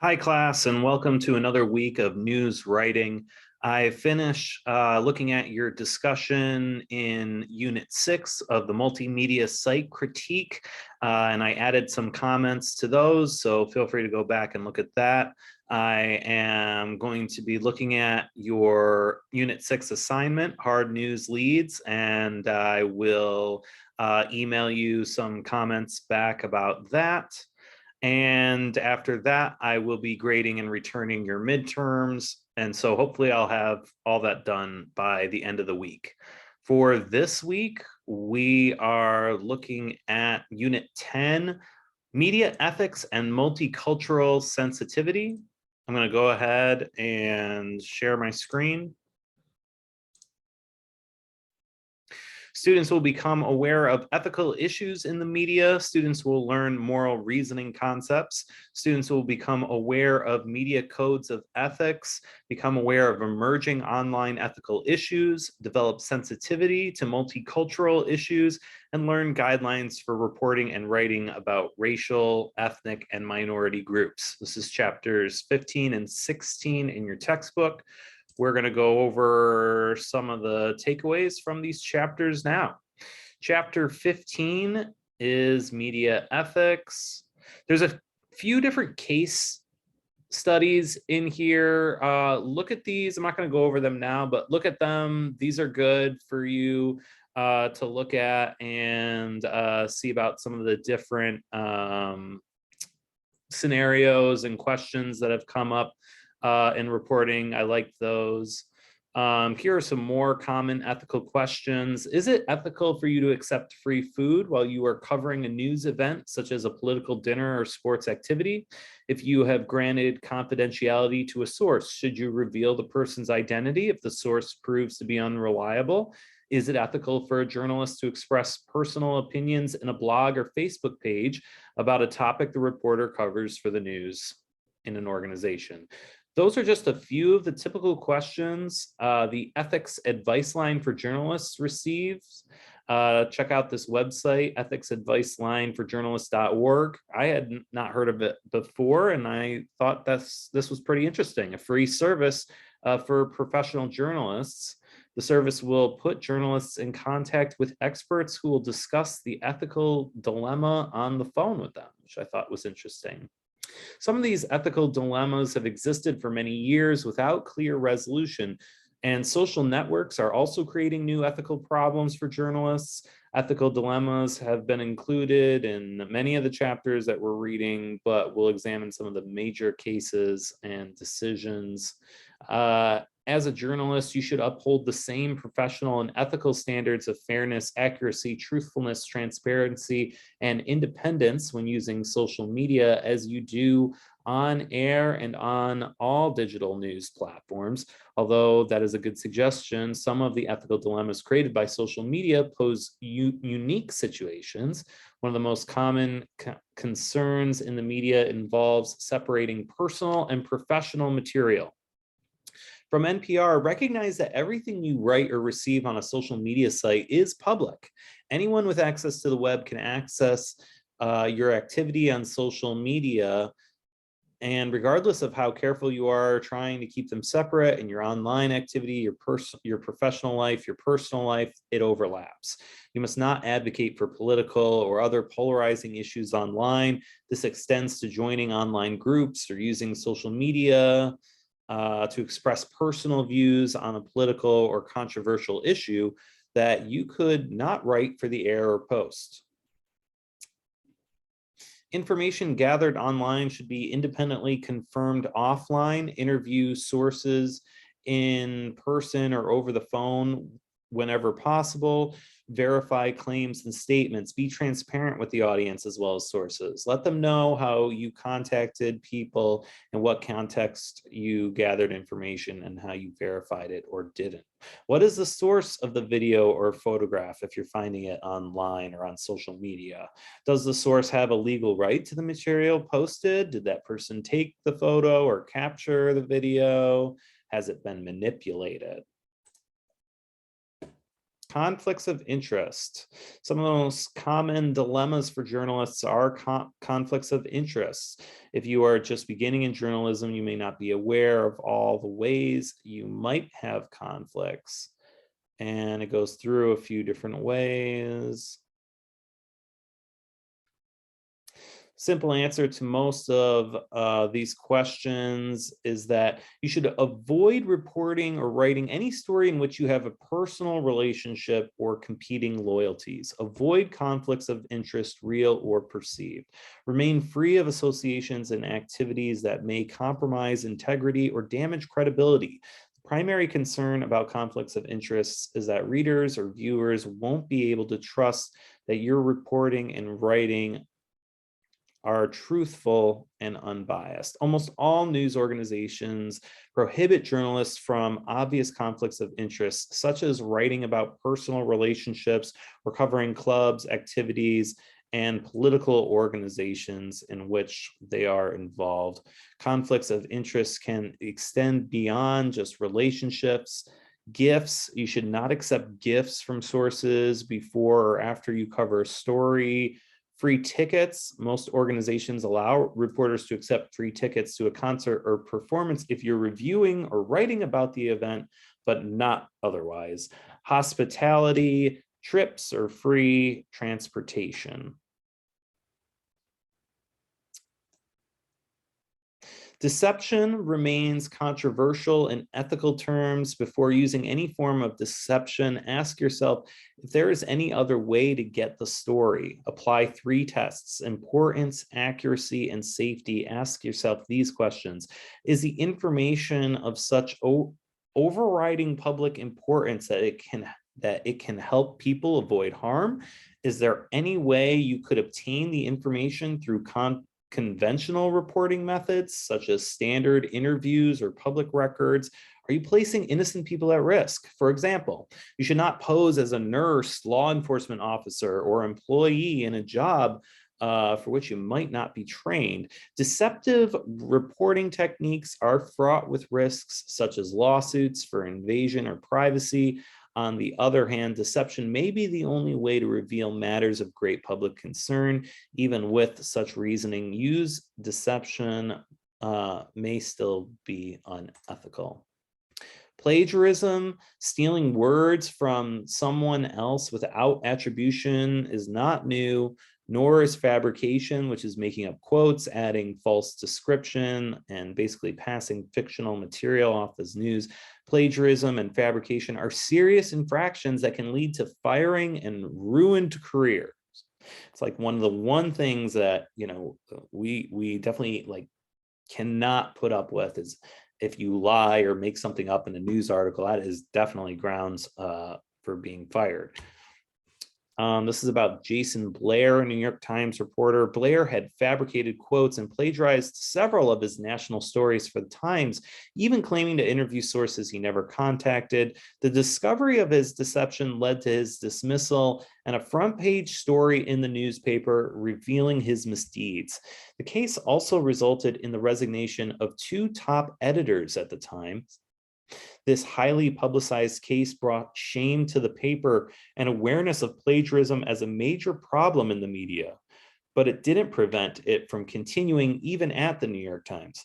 Hi, class, and welcome to another week of news writing. I finished looking at your discussion in Unit 6 of the Multimedia Site Critique, and I added some comments to those, so feel free to go back and look at that. I am going to be looking at your Unit 6 assignment, Hard News Leads, and I will email you some comments back about that. And after that, I will be grading and returning your midterms. And so hopefully I'll have all that done by the end of the week. For this week, we are looking at Unit 10, Media Ethics and Multicultural Sensitivity. I'm going to go ahead and share my screen. Students will become aware of ethical issues in the media. Students will learn moral reasoning concepts. Students will become aware of media codes of ethics, become aware of emerging online ethical issues, develop sensitivity to multicultural issues, and learn guidelines for reporting and writing about racial, ethnic, and minority groups. This is chapters 15 and 16 in your textbook. We're going to go over some of the takeaways from these chapters now. Chapter 15 is media ethics. There's a few different case studies in here. Look at these. I'm not going to go over them now, but look at them. These are good for you to look at and see about some of the different scenarios and questions that have come up in reporting. I like those. Here are some more common ethical questions. Is it ethical for you to accept free food while you are covering a news event, such as a political dinner or sports activity? If you have granted confidentiality to a source, should you reveal the person's identity if the source proves to be unreliable? Is it ethical for a journalist to express personal opinions in a blog or Facebook page about a topic the reporter covers for the news in an organization? Those are just a few of the typical questions the ethics advice line for journalists receives. Check out this website, ethicsadvicelineforjournalists.org. I had not heard of it before, and I thought this was pretty interesting. A free service for professional journalists. The service will put journalists in contact with experts who will discuss the ethical dilemma on the phone with them, which I thought was interesting. Some of these ethical dilemmas have existed for many years without clear resolution, and social networks are also creating new ethical problems for journalists. Ethical dilemmas have been included in many of the chapters that we're reading, but we'll examine some of the major cases and decisions. As a journalist, you should uphold the same professional and ethical standards of fairness, accuracy, truthfulness, transparency, and independence when using social media as you do on air and on all digital news platforms. Although that is a good suggestion, some of the ethical dilemmas created by social media pose unique situations. One of the most common concerns in the media involves separating personal and professional material. From NPR, recognize that everything you write or receive on a social media site is public. Anyone with access to the web can access your activity on social media. And regardless of how careful you are trying to keep them separate in your online activity, your professional life, your personal life, it overlaps. You must not advocate for political or other polarizing issues online. This extends to joining online groups or using social media to express personal views on a political or controversial issue that you could not write for the air or post. Information gathered online should be independently confirmed offline. Interview sources in person or over the phone whenever possible. Verify claims and statements. Be transparent with the audience as well as sources. Let them know how you contacted people and what context you gathered information and how you verified it or didn't. What is the source of the video or photograph if you're finding it online or on social media? Does the source have a legal right to the material posted? Did that person take the photo or capture the video? Has it been manipulated? Conflicts of interest. Some of the most common dilemmas for journalists are conflicts of interest. If you are just beginning in journalism, you may not be aware of all the ways you might have conflicts. And it goes through a few different ways. Simple answer to most of these questions is that you should avoid reporting or writing any story in which you have a personal relationship or competing loyalties. Avoid conflicts of interest, real or perceived. Remain free of associations and activities that may compromise integrity or damage credibility. The primary concern about conflicts of interest is that readers or viewers won't be able to trust that your reporting and writing are truthful and unbiased. Almost all news organizations prohibit journalists from obvious conflicts of interest, such as writing about personal relationships or covering clubs, activities, and political organizations in which they are involved. Conflicts of interest can extend beyond just relationships. Gifts, you should not accept gifts from sources before or after you cover a story. Free tickets, most organizations allow reporters to accept free tickets to a concert or performance if you're reviewing or writing about the event, but not otherwise. Hospitality, trips, or free transportation. Deception remains controversial in ethical terms. Before using any form of deception, ask yourself if there is any other way to get the story. Apply 3 tests: importance, accuracy, and safety. Ask yourself these questions. Is the information of such overriding public importance that it can help people avoid harm? Is there any way you could obtain the information through conventional reporting methods, such as standard interviews or public records? Are you placing innocent people at risk? For example, you should not pose as a nurse, law enforcement officer, or employee in a job for which you might not be trained. Deceptive reporting techniques are fraught with risks, such as lawsuits for invasion or privacy. On the other hand, deception may be the only way to reveal matters of great public concern. Even with such reasoning, deception may still be unethical. Plagiarism, stealing words from someone else without attribution, is not new, nor is fabrication, which is making up quotes, adding false description, and basically passing fictional material off as news. Plagiarism and fabrication are serious infractions that can lead to firing and ruined careers. It's like one of the things that, we definitely cannot put up with is if you lie or make something up in a news article. That is definitely grounds for being fired. This is about Jason Blair, a New York Times reporter. Blair had fabricated quotes and plagiarized several of his national stories for the Times, even claiming to interview sources he never contacted. The discovery of his deception led to his dismissal and a front-page story in the newspaper revealing his misdeeds. The case also resulted in the resignation of 2 top editors at the Times. This highly publicized case brought shame to the paper and awareness of plagiarism as a major problem in the media, but it didn't prevent it from continuing even at the New York Times.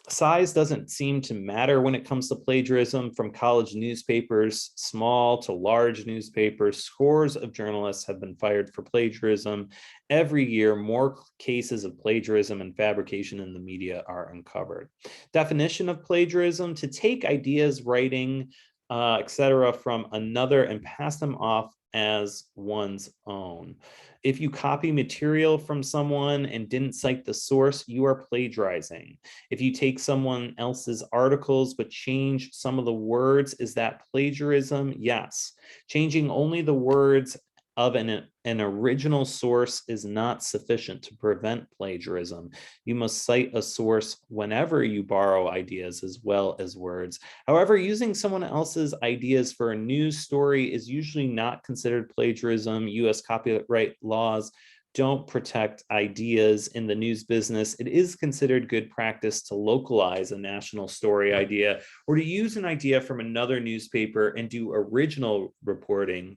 Size doesn't seem to matter when it comes to plagiarism. From college newspapers, small to large newspapers, scores of journalists have been fired for plagiarism. Every year, more cases of plagiarism and fabrication in the media are uncovered. Definition of plagiarism: to take ideas, writing, etc. from another and pass them off as one's own. If you copy material from someone and didn't cite the source, you are plagiarizing. If you take someone else's articles but change some of the words, is that plagiarism? Yes. Changing only the words of an original source is not sufficient to prevent plagiarism. You must cite a source whenever you borrow ideas as well as words. However, using someone else's ideas for a news story is usually not considered plagiarism. US copyright laws don't protect ideas in the news business, it is considered good practice to localize a national story idea or to use an idea from another newspaper and do original reporting